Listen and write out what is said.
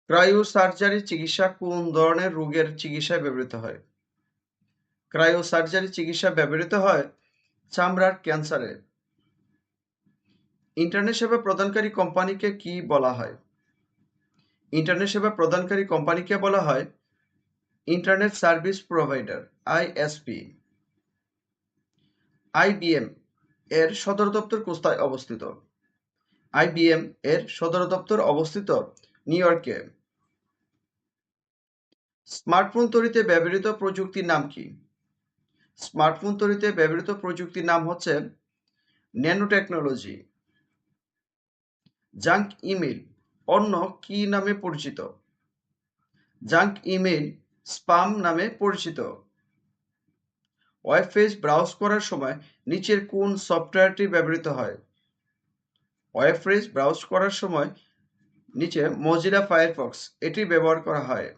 Cryosurgery চিকিৎসা কোন ধরনের রোগের চিকিৎসায় ব্যবহৃত হয়? ক্রায়োসার্জারি চিকিৎসা ব্যবহৃত হয় চামড়ার ক্যান্সারে। ইন্টারনেট সেবা প্রদানকারী কোম্পানিকে কি বলা হয়? ইন্টারনেট সেবা প্রদানকারী কোম্পানিকে বলা হয় internet service provider, ISP. IBM এর সদর দপ্তর কোথায় অবস্থিত? আইবিএম এর সদর দপ্তর অবস্থিত নিউ ইয়র্কে। স্মার্টফোন তৈরিতে ব্যবহৃত প্রযুক্তির নাম কি? স্মার্টফোন তৈরিতে ব্যবহৃত প্রযুক্তির নাম হচ্ছে ন্যানো টেকনোলজি। জাঙ্ক ইমেইল অন্য কি নামে পরিচিত? জাঙ্ক ইমেইল স্পাম নামে পরিচিত। ওয়েব পেজ ব্রাউজ করার সময় নিচের কোন সফটওয়্যারটি ব্যবহৃত হয়? ওয়েব পেজ ব্রাউজ করার সময় নিচে মজিলা ফায়ারফক্স এটি ব্যবহার করা হয়।